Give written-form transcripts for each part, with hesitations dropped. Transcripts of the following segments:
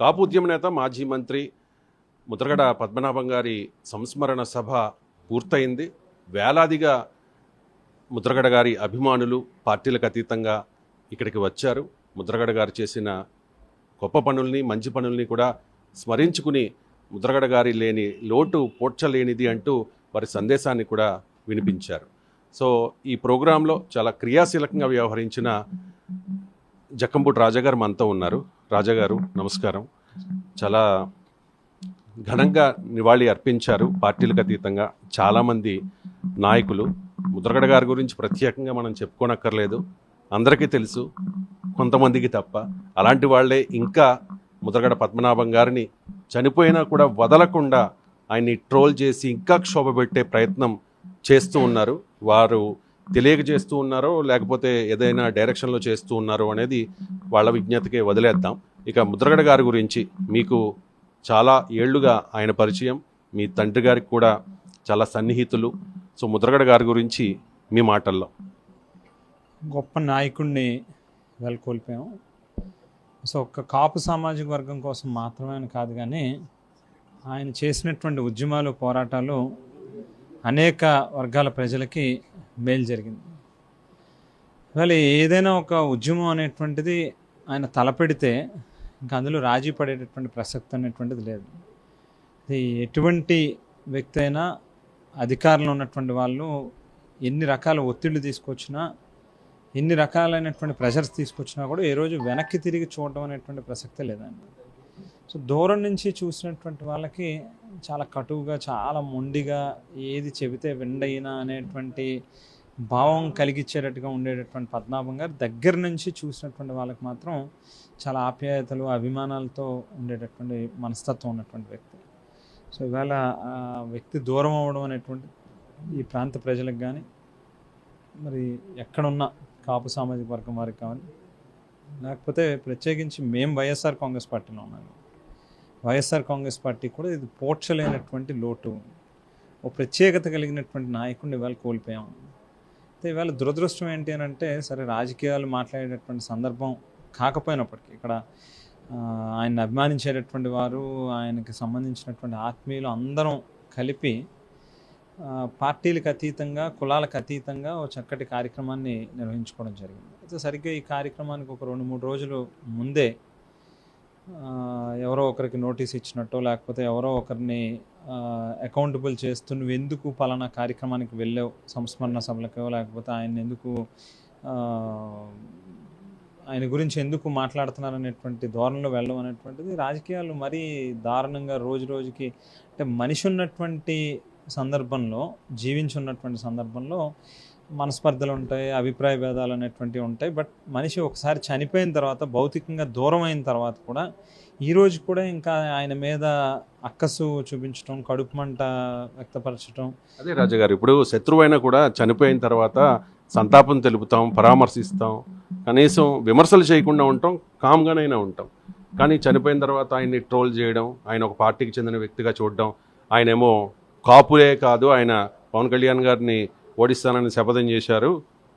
కాపు ఉద్యమ నేత మాజీ మంత్రి ముద్రగడ పద్మనాభం గారి సంస్మరణ సభ పూర్తయింది. వేలాదిగా ముద్రగడ గారి అభిమానులు పార్టీలకు అతీతంగా ఇక్కడికి వచ్చారు. ముద్రగడ గారు చేసిన గొప్ప పనుల్ని, మంచి పనుల్ని కూడా స్మరించుకుని ముద్రగడ గారి లేని లోటు పోడ్చలేనిది అంటూ వారి సందేశాన్ని కూడా వినిపించారు. సో ఈ ప్రోగ్రాంలో చాలా క్రియాశీలకంగా వ్యవహరించిన జక్కంపూడి రాజా గారు మనతో ఉన్నారు. రాజా గారు నమస్కారం. చాలా ఘనంగా నివాళి అర్పించారు పార్టీలకు అతీతంగా చాలామంది నాయకులు. ముద్రగడ గారి గురించి ప్రత్యేకంగా మనం చెప్పుకోనక్కర్లేదు, అందరికీ తెలుసు, కొంతమందికి తప్ప. అలాంటి వాళ్ళే ఇంకా ముద్రగడ పద్మనాభం గారిని చనిపోయినా కూడా వదలకుండా ఆయన్ని ట్రోల్ చేసి ఇంకా క్షోభపెట్టే ప్రయత్నం చేస్తూ ఉన్నారు. వారు తెలియక చేస్తూ ఉన్నారో లేకపోతే ఏదైనా డైరెక్షన్లో చేస్తూ ఉన్నారో అనేది వాళ్ళ విజ్ఞతకే వదిలేద్దాం. ఇక ముద్రగడ గారి గురించి మీకు చాలా ఏళ్లుగా ఆయన పరిచయం, మీ తండ్రి గారికి కూడా చాలా సన్నిహితులు. సో ముద్రగడ గారి గురించి మీ మాటల్లో. గొప్ప నాయకుడిని కోల్పోయాం. సో ఒక్క కాపు సామాజిక వర్గం కోసం మాత్రమే అని కాదు, కానీ ఆయన చేసినటువంటి ఉద్యమాలు, పోరాటాలు అనేక వర్గాల ప్రజలకి మేలు జరిగింది. ఇవాళ ఏదైనా ఒక ఉద్యమం అనేటువంటిది ఆయన తలపెడితే ఇంకా అందులో రాజీ పడేటటువంటి ప్రసక్తి అనేటువంటిది లేదు. ఇది ఎటువంటి వ్యక్తి అయినా, అధికారంలో ఉన్నటువంటి వాళ్ళు ఎన్ని రకాల ఒత్తిళ్లు తీసుకొచ్చినా, ఎన్ని రకాలైనటువంటి ప్రెషర్స్ తీసుకొచ్చినా కూడా ఏ రోజు వెనక్కి తిరిగి చూడడం అనేటువంటి ప్రసక్తే లేదండి. సో దూరం నుంచి చూసినటువంటి వాళ్ళకి చాలా కటువుగా, చాలా మొండిగా, ఏది చెబితే విండయినా అనేటువంటి భావం కలిగించేటట్టుగా ఉండేటటువంటి పద్మనాభం గారు దగ్గర నుంచి చూసినటువంటి వాళ్ళకి మాత్రం చాలా ఆప్యాయతలు, అభిమానాలతో ఉండేటటువంటి మనస్తత్వం ఉన్నటువంటి వ్యక్తి. సో ఇవాళ ఆ వ్యక్తి దూరం అవ్వడం అనేటువంటి ఈ ప్రాంత ప్రజలకు కానీ, మరి ఎక్కడున్న కాపు సామాజిక వర్గం వారికి కానీ, లేకపోతే ప్రత్యేకించి మేము వైఎస్ఆర్ కాంగ్రెస్ పార్టీలో ఉన్నాము. వైఎస్ఆర్ కాంగ్రెస్ పార్టీ కూడా ఇది పోడ్చలేనటువంటి లోటు, ఓ ప్రత్యేకత కలిగినటువంటి నాయకుడిని ఇవాళ కోల్పోయాం. అయితే ఇవాళ దురదృష్టం ఏంటి అని అంటే, సరే రాజకీయాలు మాట్లాడేటటువంటి సందర్భం కాకపోయినప్పటికీ ఇక్కడ ఆయన్ని అభిమానించేటటువంటి వారు, ఆయనకి సంబంధించినటువంటి ఆత్మీయులు అందరం కలిపి పార్టీలకు అతీతంగా, కులాలకు అతీతంగా ఓ చక్కటి కార్యక్రమాన్ని నిర్వహించుకోవడం జరిగింది. అయితే సరిగ్గా ఈ కార్యక్రమానికి ఒక 2-3 రోజులు ముందే ఎవరో ఒకరికి నోటీస్ ఇచ్చినట్టో, లేకపోతే ఎవరో ఒకరిని అకౌంటబుల్ చేస్తూ నువ్వు ఎందుకు పలానా కార్యక్రమానికి వెళ్ళావు, సంస్మరణ సభలకో, లేకపోతే ఆయన గురించి ఎందుకు మాట్లాడుతున్నారు అనేటువంటి ధోరణిలో వెళ్ళడం అనేటువంటిది రాజకీయాలు మరీ దారుణంగా రోజు రోజుకి, అంటే మనిషి ఉన్నటువంటి సందర్భంలో, జీవించున్నటువంటి సందర్భంలో మనస్పర్ధలు ఉంటాయి, అభిప్రాయ భేదాలు అనేటువంటివి ఉంటాయి. బట్ మనిషి ఒకసారి చనిపోయిన తర్వాత, భౌతికంగా దూరం అయిన తర్వాత కూడా ఈరోజు కూడా ఇంకా ఆయన మీద అక్కసు చూపించడం, కడుపు మంట వ్యక్తపరచడం. అదే రాజాగారు, ఇప్పుడు శత్రువైనా కూడా చనిపోయిన తర్వాత సంతాపం తెలుపుతాం, పరామర్శిస్తాం, కనీసం విమర్శలు చేయకుండా ఉంటాం, కామ్గానైనా ఉంటాం. కానీ చనిపోయిన తర్వాత ఆయన్ని ట్రోల్ చేయడం, ఆయన ఒక పార్టీకి చెందిన వ్యక్తిగా చూడడం, ఆయనేమో కాపులే కాదు, ఆయన పవన్ కళ్యాణ్ గారిని ఓడిస్తానని శపథం చేశారు,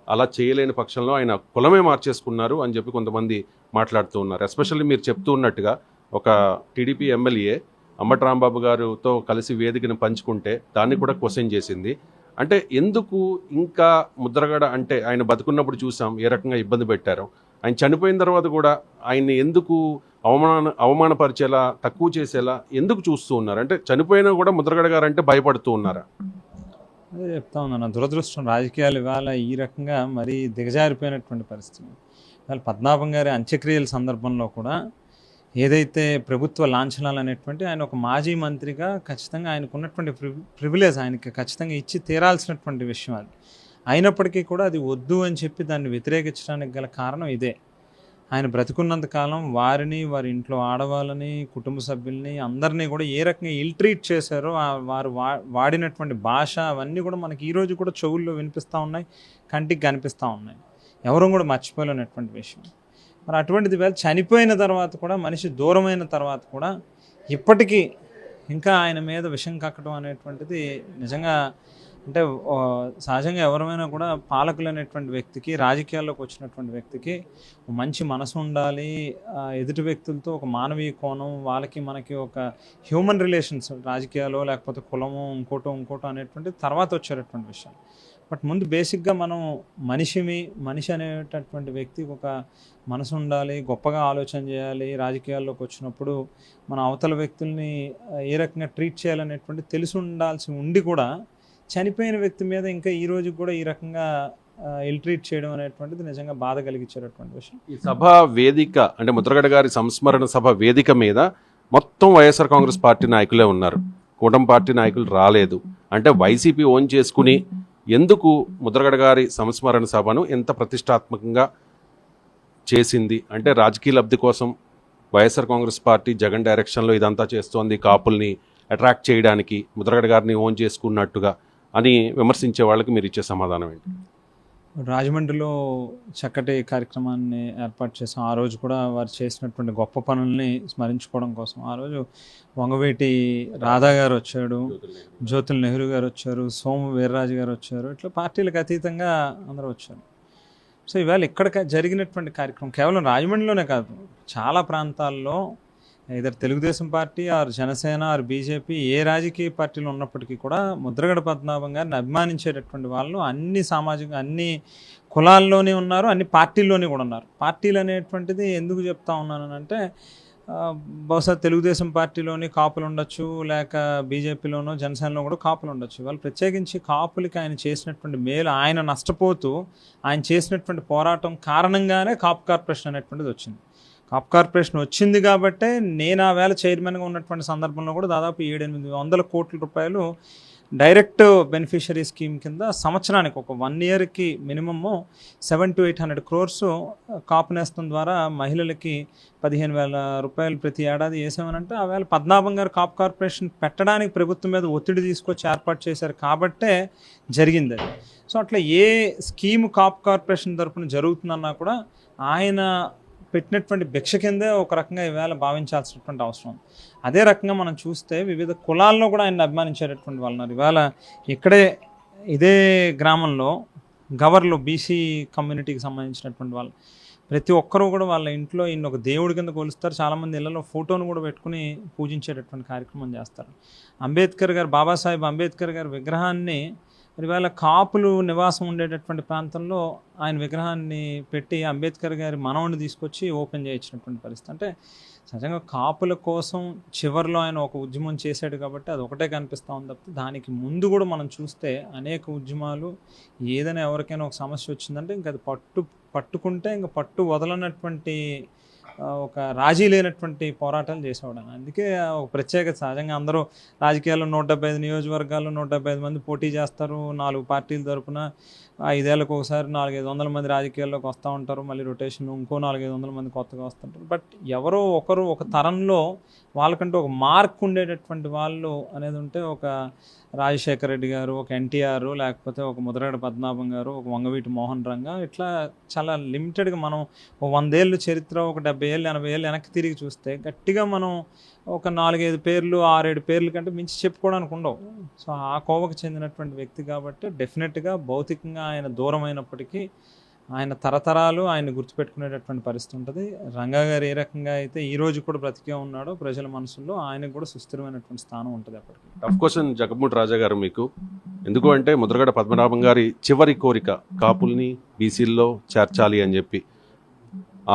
అలా చేయలేని పక్షంలో ఆయన కులమే మార్చేసుకున్నారు అని చెప్పి కొంతమంది మాట్లాడుతూ ఉన్నారు. ఎస్పెషల్లీ మీరు చెప్తూ ఉన్నట్టుగా ఒక టీడీపీ ఎమ్మెల్యే అంబటి రాంబాబు గారితో కలిసి వేదికను పంచుకుంటే దాన్ని కూడా క్వశ్చన్ చేసింది. అంటే ఎందుకు ఇంకా ముద్రగడ అంటే ఆయన బతుకున్నప్పుడు చూసాం ఏ రకంగా ఇబ్బంది పెట్టారో, ఆయన చనిపోయిన తర్వాత కూడా ఆయన్ని ఎందుకు అవమానపరిచేలా, తక్కువ చేసేలా ఎందుకు చూస్తూ ఉన్నారు? అంటే చనిపోయినా కూడా ముద్రగడ గారు అంటే భయపడుతూ ఉన్నారా? అదే చెప్తా ఉన్నాను, దురదృష్టం రాజకీయాలు ఇవాళ ఈ రకంగా మరీ దిగజారిపోయినటువంటి పరిస్థితి. ఇవాళ పద్మనాభం గారి అంత్యక్రియల సందర్భంలో కూడా ఏదైతే ప్రభుత్వ లాంఛనాలు అనేటువంటి, ఆయన ఒక మాజీ మంత్రిగా ఖచ్చితంగా ఆయనకు ఉన్నటువంటి ప్రివిలేజ్ ఆయనకి ఖచ్చితంగా ఇచ్చి తీరాల్సినటువంటి విషయం అది. అయినప్పటికీ కూడా అది వద్దు అని చెప్పి దాన్ని వ్యతిరేకించడానికి గల కారణం ఇదే. ఆయన బ్రతికున్నంత కాలం వారిని, వారి ఇంట్లో ఆడవాళ్ళని, కుటుంబ సభ్యుల్ని అందరినీ కూడా ఏ రకంగా ఇల్ట్రీట్ చేశారో, వారు వాడినటువంటి భాష అవన్నీ కూడా మనకి ఈరోజు కూడా చెవుల్లో వినిపిస్తూ ఉన్నాయి, కంటికి కనిపిస్తూ ఉన్నాయి. ఎవరూ కూడా మర్చిపోలేనటువంటి విషయం. మరి అటువంటిది వేళ చనిపోయిన తర్వాత కూడా, మనిషి దూరమైన తర్వాత కూడా ఇప్పటికీ ఇంకా ఆయన మీద విషం కక్కడం అనేటువంటిది నిజంగా అంటే సహజంగా ఎవరైనా కూడా పాలకులు అనేటువంటి వ్యక్తికి, రాజకీయాల్లోకి వచ్చినటువంటి వ్యక్తికి మంచి మనసు ఉండాలి. ఎదుటి వ్యక్తులతో ఒక మానవీయ కోణం, వాళ్ళకి మనకి ఒక హ్యూమన్ రిలేషన్స్, రాజకీయాలు లేకపోతే కులము ఇంకోటో అనేటువంటి తర్వాత వచ్చేటటువంటి విషయం. బట్ ముందు బేసిక్గా మనం మనిషి అనేటటువంటి వ్యక్తికి ఒక మనసు ఉండాలి, గొప్పగా ఆలోచన చేయాలి. రాజకీయాల్లోకి వచ్చినప్పుడు మన అవతల వ్యక్తుల్ని ఏ రకంగా ట్రీట్ చేయాలనేటువంటి తెలిసి ఉండాల్సి ఉండి కూడా చనిపోయిన వ్యక్తి మీద ఇంకా ఈ రోజు కూడా ఈ రకంగా ఇల్ ట్రీట్ చేయడం అనేటువంటిది నిజంగా బాధ కలిగించేటటువంటి విషయం. ఈ సభ వేదిక అంటే ముద్రగడ గారి సంస్మరణ సభ వేదిక మీద మొత్తం వైఎస్ఆర్ కాంగ్రెస్ పార్టీ నాయకులే ఉన్నారు, కూటమి పార్టీ నాయకులు రాలేదు. అంటే వైసీపీ ఓన్ చేసుకుని ఎందుకు ముద్రగడ గారి సంస్మరణ సభను ఎంత ప్రతిష్టాత్మకంగా చేసింది? అంటే రాజకీయ లబ్ధి కోసం వైఎస్ఆర్ కాంగ్రెస్ పార్టీ జగన్ డైరెక్షన్లో ఇదంతా చేస్తోంది, కాపుల్ని అట్రాక్ట్ చేయడానికి ముద్రగడ గారిని ఓన్ చేసుకున్నట్టుగా అని విమర్శించే వాళ్ళకి మీరు ఇచ్చే సమాధానం ఏంటి? రాజమండ్రిలో చక్కటి కార్యక్రమాన్ని ఏర్పాటు చేసాం. ఆ రోజు కూడా వారు చేసినటువంటి గొప్ప పనుల్ని స్మరించుకోవడం కోసం ఆ రోజు వంగవేటి రాధా గారు వచ్చాడు, జ్యోతుల్ నెహ్రూ గారు వచ్చారు, సోము వీర్రాజు గారు వచ్చారు. ఇట్లా పార్టీలకు అతీతంగా అందరూ వచ్చారు. సో ఇవాళ ఇక్కడ జరిగినటువంటి కార్యక్రమం కేవలం రాజమండ్రిలోనే కాదు, చాలా ప్రాంతాల్లో ఇద్దరు Telugu Desam party or Janasena or BJP ఏ రాజకీయ పార్టీలు ఉన్నప్పటికీ కూడా ముద్రగడ పద్మనాభం గారిని అభిమానించేటటువంటి వాళ్ళు అన్ని కులాల్లోనే ఉన్నారు, అన్ని పార్టీల్లోనే కూడా ఉన్నారు. పార్టీలు అనేటువంటిది ఎందుకు చెప్తా ఉన్నానంటే బహుశా తెలుగుదేశం పార్టీలోని కాపులు ఉండొచ్చు, లేక బీజేపీలోనో జనసేనలో కూడా కాపులు ఉండొచ్చు. వాళ్ళు ప్రత్యేకించి కాపులకి ఆయన చేసినటువంటి మేలు, ఆయన నష్టపోతూ ఆయన చేసినటువంటి పోరాటం కారణంగానే కాపు కార్పొరేషన్ అనేటువంటిది వచ్చింది. కాప్ కార్పొరేషన్ వచ్చింది కాబట్టే నేను ఆ వేళ చైర్మన్గా ఉన్నటువంటి సందర్భంలో కూడా దాదాపు 700-800 కోట్ల రూపాయలు డైరెక్ట్ బెనిఫిషరీ స్కీమ్ కింద సంవత్సరానికి ఒక 1 ఇయర్కి మినిమము 700-800 crores కాపు నేస్తం ద్వారా మహిళలకి 15,000 రూపాయలు ప్రతి ఏడాది వేసామనంటే ఆ వేళ పద్మనాభం గారు కాప్ కార్పొరేషన్ పెట్టడానికి ప్రభుత్వం మీద ఒత్తిడి తీసుకొచ్చి ఏర్పాటు చేశారు కాబట్టే జరిగింది అది. సో అట్లా ఏ స్కీము కాప్ కార్పొరేషన్ తరఫున జరుగుతుందన్నా కూడా ఆయన పెట్టినటువంటి భిక్ష కిందే ఒక రకంగా ఈవేళ భావించాల్సినటువంటి అవసరం. అదే రకంగా మనం చూస్తే వివిధ కులాల్లో కూడా ఆయన అభిమానించేటటువంటి వాళ్ళు ఉన్నారు. ఇవాళ ఇదే గ్రామంలో గవర్లో బీసీ కమ్యూనిటీకి సంబంధించినటువంటి వాళ్ళు ప్రతి ఒక్కరూ కూడా వాళ్ళ ఇంట్లో ఈయన ఒక దేవుడి కింద కొలుస్తారు. చాలామంది ఇళ్లలో ఫోటోను కూడా పెట్టుకుని పూజించేటటువంటి కార్యక్రమం చేస్తారు. బాబాసాహెబ్ అంబేద్కర్ గారి విగ్రహాన్ని ఇవాళ కాపులు నివాసం ఉండేటటువంటి ప్రాంతంలో ఆయన విగ్రహాన్ని పెట్టి అంబేద్కర్ గారి మనవడిని తీసుకొచ్చి ఓపెన్ చేయించినటువంటి పరిస్థితి. అంటే సహజంగా కాపుల కోసం చివరిలో ఆయన ఒక ఉద్యమం చేశాడు కాబట్టి అది ఒకటే కనిపిస్తూ ఉంది తప్పితే దానికి ముందు కూడా మనం చూస్తే అనేక ఉద్యమాలు, ఏదైనా ఎవరికైనా ఒక సమస్య వచ్చిందంటే ఇంకా అది పట్టుకుంటే ఇంకా పట్టు వదలనటువంటి ఒక రాజీ లేనటువంటి పోరాటాలు చేసేవాడు. అందుకే ఒక ప్రత్యేకత. సహజంగా అందరూ రాజకీయాల్లో 175 నియోజకవర్గాల్లో 175 మంది పోటీ చేస్తారు. 4 పార్టీల తరపున 5 ఏళ్ళకు ఒకసారి 400-500 మంది రాజకీయాల్లోకి వస్తూ ఉంటారు. మళ్ళీ రొటేషన్ ఇంకో 400-500 మంది కొత్తగా వస్తుంటారు. బట్ ఎవరో ఒకరు ఒక తరంలో వాళ్ళకంటూ ఒక మార్క్ ఉండేటటువంటి వాళ్ళు అనేది ఉంటే ఒక రాజశేఖర రెడ్డి గారు, ఒక ఎన్టీఆర్, లేకపోతే ఒక ముద్రగడ పద్మనాభం గారు, ఒక వంగవీటి మోహన్ రంగా, ఇట్లా చాలా లిమిటెడ్గా మనం ఒక 100 ఏళ్ళు చరిత్ర, ఒక 70 ఏళ్ళు 80 ఏళ్ళు వెనక్కి తిరిగి చూస్తే గట్టిగా మనం ఒక 4-5 పేర్లు 6-7 పేర్ల కంటే మించి చెప్పుకోవడానికి ఉండవు. సో ఆ కోవకు చెందినటువంటి వ్యక్తి కాబట్టి డెఫినెట్గా భౌతికంగా ఆయన దూరం అయినప్పటికీ ఆయన తరతరాలు ఆయన గుర్తుపెట్టుకునేటటువంటి పరిస్థితి ఉంటుంది. రంగా గారు ఏ రకంగా అయితే ఈ రోజు కూడా బ్రతికే ఉన్నాడో ప్రజల మనసుల్లో ఆయనకు కూడా సుస్థిరమైనటువంటి స్థానం ఉంటుంది. అప్పటికి టఫ్ క్వశ్చన్ జగన్మోహన్ రాజా గారు మీకు, ఎందుకు అంటే ముద్రగడ పద్మనాభం గారి చివరి కోరిక కాపుల్ని బీసీల్లో చేర్చాలి అని చెప్పి,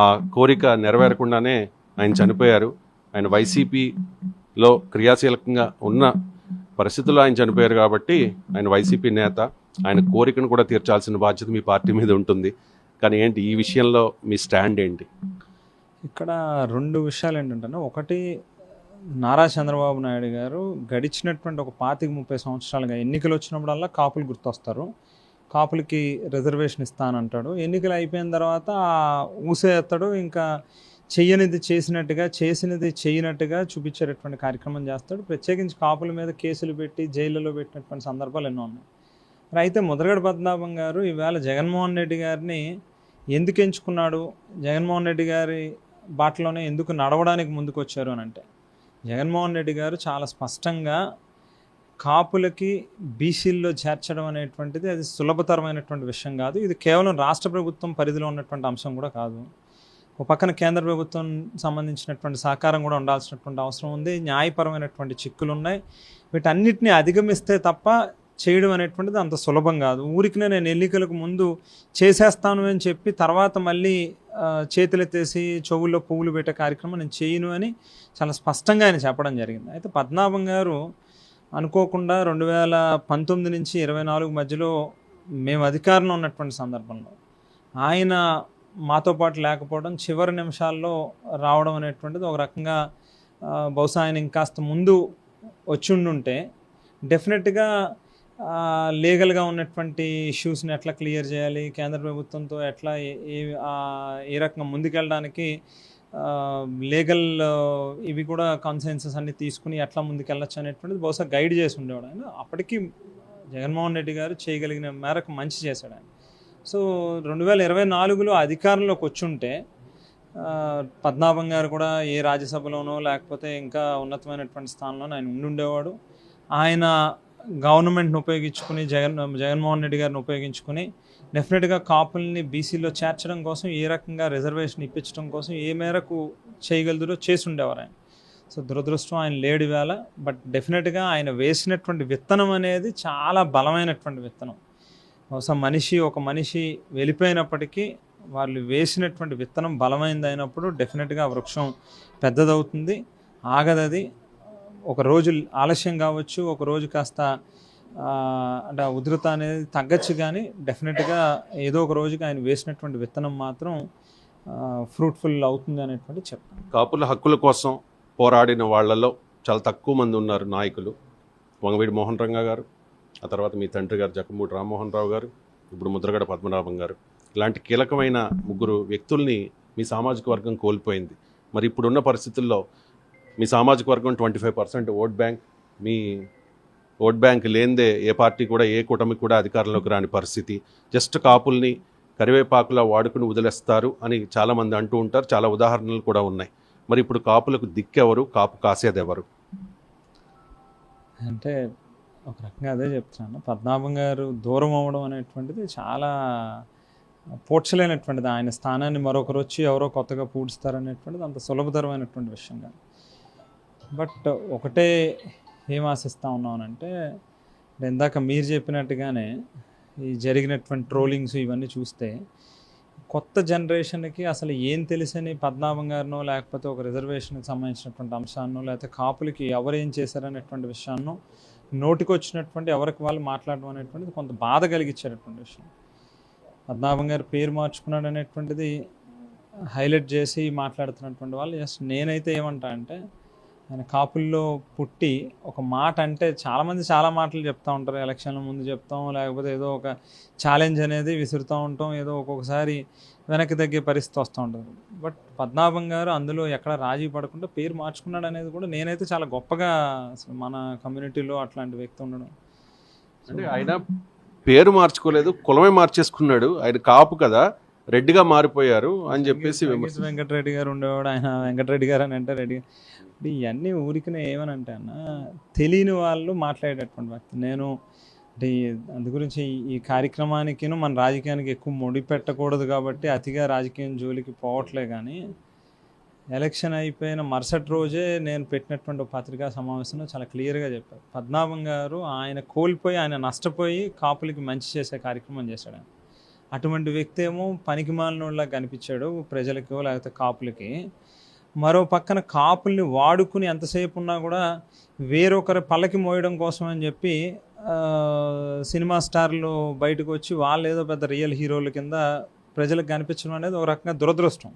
ఆ కోరిక నెరవేరకుండానే ఆయన చనిపోయారు. ఆయన వైసీపీలో క్రియాశీలకంగా ఉన్న పరిస్థితుల్లో ఆయన చనిపోయారు కాబట్టి ఆయన వైసీపీ నేత, ఆయన కోరికను కూడా తీర్చాల్సిన బాధ్యత మీ పార్టీ మీద ఉంటుంది. కానీ ఏంటి ఈ విషయంలో మీ స్టాండ్ ఏంటి? ఇక్కడ 2 విషయాలు ఏంటంటే, ఒకటి నారా చంద్రబాబు నాయుడు గారు గడిచినటువంటి ఒక 25-30 సంవత్సరాలుగా ఎన్నికలు వచ్చినప్పుడల్లా కాపులు గుర్తొస్తారు. కాపులకి రిజర్వేషన్ ఇస్తానంటాడు. ఎన్నికలు అయిపోయిన తర్వాత ఊసేస్తాడు. ఇంకా చెయ్యనిది చేసినట్టుగా, చేసినది చేయనట్టుగా చూపించేటటువంటి కార్యక్రమం చేస్తాడు. ప్రత్యేకించి కాపుల మీద కేసులు పెట్టి జైళ్ళలో పెట్టినటువంటి సందర్భాలు ఎన్నో ఉన్నాయి. అయితే ముద్రగడ పద్మనాభం గారు ఈవేళ జగన్మోహన్ రెడ్డి గారిని ఎందుకు ఎంచుకున్నాడు, జగన్మోహన్ రెడ్డి గారి బాటలోనే ఎందుకు నడవడానికి ముందుకు వచ్చారు అని అంటే, జగన్మోహన్ రెడ్డి గారు చాలా స్పష్టంగా కాపులకి బీసీల్లో చేర్చడం అనేటువంటిది అది సులభతరమైనటువంటి విషయం కాదు. ఇది కేవలం రాష్ట్ర ప్రభుత్వం పరిధిలో ఉన్నటువంటి అంశం కూడా కాదు. ఒక పక్కన కేంద్ర ప్రభుత్వం సంబంధించినటువంటి సహకారం కూడా ఉండాల్సినటువంటి అవసరం ఉంది. న్యాయపరమైనటువంటి చిక్కులు ఉన్నాయి. వీటన్నిటిని అధిగమిస్తే తప్ప చేయడం అనేటువంటిది అంత సులభం కాదు. ఊరికినే నేను ఎన్నికలకు ముందు చేసేస్తాను అని చెప్పి తర్వాత మళ్ళీ చేతులెత్తేసి చెవుల్లో పువ్వులు పెట్టే కార్యక్రమం నేను చేయను అని చాలా స్పష్టంగా ఆయన చెప్పడం జరిగింది. అయితే పద్మనాభం గారు అనుకోకుండా 2019 నుంచి 24 మధ్యలో మేము అధికారంలో ఉన్నటువంటి సందర్భంలో ఆయన మాతో పాటు లేకపోవడం, చివరి నిమిషాల్లో రావడం అనేటువంటిది ఒక రకంగా బహుశా ఆయన ఇంకాస్త ముందు వచ్చి ఉండుంటే డెఫినెట్గా లీగల్గా ఉన్నటువంటి ఇష్యూస్ని ఎట్లా క్లియర్ చేయాలి, కేంద్ర ప్రభుత్వంతో ఎట్లా ఏ రకంగా ముందుకెళ్ళడానికి లీగల్ ఇవి కూడా కాన్సెన్సస్ అన్ని తీసుకుని ఎట్లా ముందుకెళ్ళచ్చు అనేటువంటిది బహుశా గైడ్ చేసి ఉండేవాడు ఆయన. అప్పటికి జగన్మోహన్ రెడ్డి గారు చేయగలిగిన మేరకు మంచి చేశాడు ఆయన. సో 2024లో అధికారంలోకి వచ్చుంటే పద్మనాభం గారు కూడా ఏ రాజ్యసభలోనో లేకపోతే ఇంకా ఉన్నతమైనటువంటి స్థానంలోనో ఆయన ఉండుండేవాడు. ఆయన గవర్నమెంట్ని ఉపయోగించుకుని జగన్మోహన్ రెడ్డి గారిని ఉపయోగించుకుని డెఫినెట్గా కాపుల్ని బీసీలో చేర్చడం కోసం, ఏ రకంగా రిజర్వేషన్ ఇప్పించడం కోసం ఏ మేరకు చేయగలదో చేసి ఉండేవారు ఆయన. సో దురదృష్టం ఆయన లేడు వేళ. బట్ డెఫినెట్గా ఆయన వేసినటువంటి విత్తనం అనేది చాలా బలమైనటువంటి విత్తనం. బహుశా ఒక మనిషి వెళ్ళిపోయినప్పటికీ వాళ్ళు వేసినటువంటి విత్తనం బలమైనది అయినప్పుడు డెఫినెట్గా వృక్షం పెద్దదవుతుంది, ఆగదది. ఒక రోజు ఆలస్యం కావచ్చు, ఒక రోజు కాస్త అంటే ఉధృత అనేది తగ్గచ్చు, కానీ డెఫినెట్గా ఏదో ఒక రోజుకి ఆయన వేసినటువంటి విత్తనం మాత్రం ఫ్రూట్ఫుల్ అవుతుంది అనేటువంటి చెప్తాను. కాపుల హక్కుల కోసం పోరాడిన వాళ్ళలో చాలా తక్కువ మంది ఉన్నారు నాయకులు. వంగవీడి మోహన్ రంగా గారు, ఆ తర్వాత మీ తండ్రి గారు జక్కమూడి రామ్మోహన్ రావు గారు, ఇప్పుడు ముద్రగడ పద్మనాభం గారు, ఇలాంటి కీలకమైన ముగ్గురు వ్యక్తుల్ని మీ సామాజిక వర్గం కోల్పోయింది. మరి ఇప్పుడున్న పరిస్థితుల్లో మీ సామాజిక వర్గం 25% ఓట్ బ్యాంక్. మీ ఓట్ బ్యాంక్ లేనిదే ఏ పార్టీ కూడా, ఏ కూటమి కూడా అధికారంలోకి రాని పరిస్థితి. జస్ట్ కాపుల్ని కరివేపాకులా వాడుకుని వదిలేస్తారు అని చాలామంది అంటూ ఉంటారు. చాలా ఉదాహరణలు కూడా ఉన్నాయి. మరి ఇప్పుడు కాపులకు దిక్కెవరు, కాపు కాసేదెవరు? అంటే ఒక రకంగా అదే చెప్తున్నాను. పద్మనాభం గారు దూరం అవ్వడం అనేటువంటిది చాలా పోడ్చలేనటువంటిది. ఆయన స్థానాన్ని మరొకరు వచ్చి ఎవరో కొత్తగా పూడుస్తారనేటువంటిది అంత సులభతరమైనటువంటి విషయం కాదు. బట్ ఒకటే ఏం ఆశిస్తూ ఉన్నానంటే, ఇందాక మీరు చెప్పినట్టుగానే ఈ జరిగినటువంటి ట్రోలింగ్స్ ఇవన్నీ చూస్తే కొత్త జనరేషన్కి అసలు ఏం తెలుసని పద్మనాభం గారినో లేకపోతే ఒక రిజర్వేషన్కి సంబంధించినటువంటి అంశాన్నో లేకపోతే కాపులకి ఎవరు ఏం చేశారనేటువంటి విషయాన్నో నోటికి వచ్చినటువంటి ఎవరికి వాళ్ళు మాట్లాడడం అనేటువంటిది కొంత బాధ కలిగించేటటువంటి విషయం. పద్మనాభం గారు పేరు మార్చుకున్నాడు అనేటువంటిది హైలైట్ చేసి మాట్లాడుతున్నటువంటి వాళ్ళు జస్ట్ నేనైతే ఏమంటా అంటే, ఆయన కాపుల్లో పుట్టి ఒక మాట అంటే చాలామంది చాలా మాటలు చెప్తూ ఉంటారు. ఎలక్షన్ల ముందు చెప్తాం, లేకపోతే ఏదో ఒక ఛాలెంజ్ అనేది విసురుతూ ఉంటాం, ఏదో ఒక్కొక్కసారి వెనక్కి తగ్గే పరిస్థితి వస్తూ ఉంటుంది. బట్ పద్మనాభం గారు అందులో ఎక్కడ రాజీ పడకుండా పేరు మార్చుకున్నాడు అనేది కూడా నేనైతే చాలా గొప్పగా, అసలు మన కమ్యూనిటీలో అట్లాంటి వ్యక్తి ఉండడం. అంటే ఆయన పేరు మార్చుకోలేదు, కులమే మార్చేసుకున్నాడు. ఆయన కాపు కదా, రెడ్డిగా మారిపోయారు అని చెప్పేసి వెంకటరెడ్డి గారు ఉండేవాడు. ఆయన వెంకటరెడ్డి గారు అని అంటే రెడ్డి. ఇవన్నీ ఊరికినే ఏమనంటే అన్న, తెలియని వాళ్ళు మాట్లాడేటటువంటి వ్యక్తి నేను. అంటే అందు గురించి ఈ కార్యక్రమానికి మన రాజకీయానికి ఎక్కువ ముడి పెట్టకూడదు కాబట్టి అతిగా రాజకీయం జోలికి పోవట్లే. కానీ ఎలక్షన్ అయిపోయిన మరుసటి రోజే నేను పెట్టినటువంటి పత్రికా సమావేశంలో చాలా క్లియర్గా చెప్పారు, పద్మనాభం గారు ఆయన కోల్పోయి, ఆయన నష్టపోయి కాపులకి మంచి చేసే కార్యక్రమం చేశాడు. ఆయన అటువంటి వ్యక్తి ఏమో పనికిమాలినోళ్ళగా కనిపించాడు ప్రజలకు లేకపోతే కాపులకి. మరో పక్కన కాపుల్ని వాడుకుని ఎంతసేపు ఉన్నా కూడా వేరొకరి పల్లకి మోయడం కోసం అని చెప్పి సినిమా స్టార్లు బయటకు వచ్చి వాళ్ళు ఏదో పెద్ద రియల్ హీరోల కింద ప్రజలకు కనిపించడం అనేది ఒక రకంగా దురదృష్టం.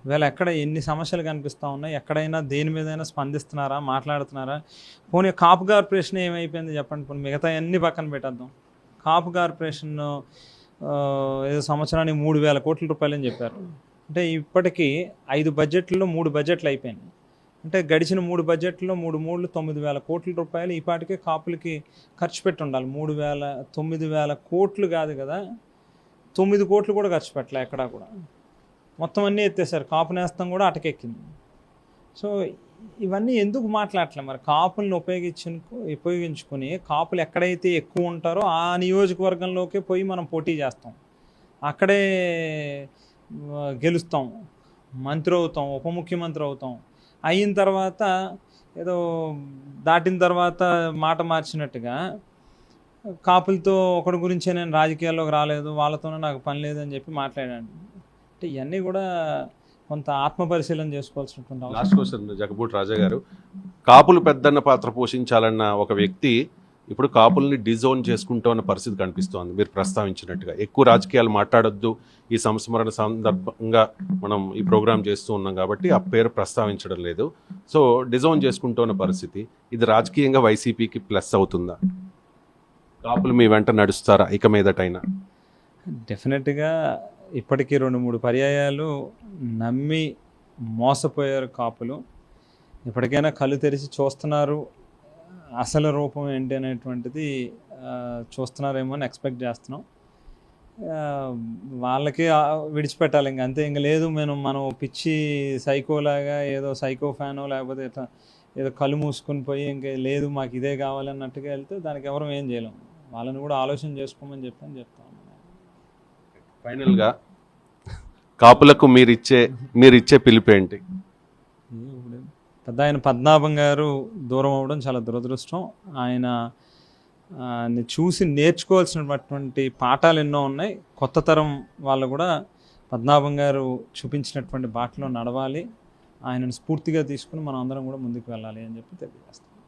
వీళ్ళు ఎక్కడ ఎన్ని సమస్యలు కనిపిస్తూ ఉన్నాయి, ఎక్కడైనా దేని మీదైనా స్పందిస్తున్నారా, మాట్లాడుతున్నారా? పోనీ కాపు కార్పొరేషన్ ఏమైపోయింది చెప్పండి. పోనీ మిగతా అన్ని పక్కన పెట్టేద్దాం. కాపు కార్పొరేషన్ ఏదో సంవత్సరానికి 3,000 కోట్ల రూపాయలు అని చెప్పారు. అంటే ఇప్పటికీ 5 బడ్జెట్లలో 3 బడ్జెట్లు అయిపోయినాయి. అంటే గడిచిన 3 బడ్జెట్లో 9,000 కోట్ల రూపాయలు ఈ పాటికే కాపులకి ఖర్చు పెట్టి ఉండాలి. 9,000 కోట్లు కాదు కదా, 9 కోట్లు కూడా ఖర్చు పెట్టలే ఎక్కడా కూడా. మొత్తం అన్నీ ఎత్తేసారు. కాపు నేస్తం కూడా అటకెక్కింది. సో ఇవన్నీ ఎందుకు మాట్లాడట్లే మరి? కాపుల్ని ఉపయోగించుకుని కాపులు ఎక్కడైతే ఎక్కువ ఉంటారో ఆ నియోజకవర్గంలోకే పోయి మనం పోటీ చేస్తాం, అక్కడే గెలుస్తాం, మంత్రి అవుతాం, ఉప ముఖ్యమంత్రి అవుతాం. అయిన తర్వాత ఏదో దాటిన తర్వాత మాట మార్చినట్టుగా కాపులతో ఒకటి గురించే నేను రాజకీయాల్లోకి రాలేదు, వాళ్ళతోనే నాకు పని లేదని చెప్పి మాట్లాడాను. అంటే ఇవన్నీ కూడా కొంత ఆత్మపరిశీలన చేసుకోవాల్సినటువంటి అవసరం. లాస్ట్ క్వశ్చన్ జగపూడి రాజా గారు, కాపులు పెద్దన్న పాత్ర పోషించాలన్న ఒక వ్యక్తి ఇప్పుడు కాపుల్ని డిజోన్ చేసుకుంటూ ఉన్న పరిస్థితి కనిపిస్తోంది. మీరు ప్రస్తావించినట్టుగా ఎక్కువ రాజకీయాలు మాట్లాడొద్దు, ఈ సంస్మరణ సందర్భంగా మనం ఈ ప్రోగ్రాం చేస్తూ ఉన్నాం కాబట్టి ఆ పేరు ప్రస్తావించడం లేదు. సో డిజోన్ చేసుకుంటూ ఉన్న పరిస్థితి, ఇది రాజకీయంగా వైసీపీకి ప్లస్ అవుతుందా? కాపులు మీ వెంట నడుస్తారా ఇక మీదటైనా? డెఫినెట్గా ఇప్పటికీ 2-3 పర్యాయాలు నమ్మి మోసపోయారు కాపులు. ఇప్పటికైనా కళ్ళు తెరిచి చూస్తున్నారు, అసలు రూపం ఏంటి అనేటువంటిది చూస్తున్నారేమో అని ఎక్స్పెక్ట్ చేస్తున్నాం. వాళ్ళకి విడిచిపెట్టాలి ఇంక, అంతే. ఇంక లేదు మనం పిచ్చి సైకోలాగా ఏదో సైకో ఫ్యానో లేకపోతే ఇట్లా ఏదో కళ్ళు మూసుకొని పోయి ఇంక లేదు మాకు ఇదే కావాలన్నట్టుగా వెళ్తే దానికి ఎవరు ఏం చేయలేం. వాళ్ళని కూడా ఆలోచన చేసుకోమని చెప్తాం. ఫైనల్గా కాపులకు మీరిచ్చే పిలుపు ఏంటి? పెద్ద ఆయన పద్మనాభం గారు దూరం అవ్వడం చాలా దురదృష్టం. ఆయన చూసి నేర్చుకోవాల్సినటువంటి పాఠాలు ఎన్నో ఉన్నాయి. కొత్త తరం వాళ్ళు కూడా పద్మనాభం గారు చూపించినటువంటి బాటలో నడవాలి, ఆయనను స్ఫూర్తిగా తీసుకుని మనం అందరం కూడా ముందుకు వెళ్ళాలి అని చెప్పి తెలియజేస్తాం.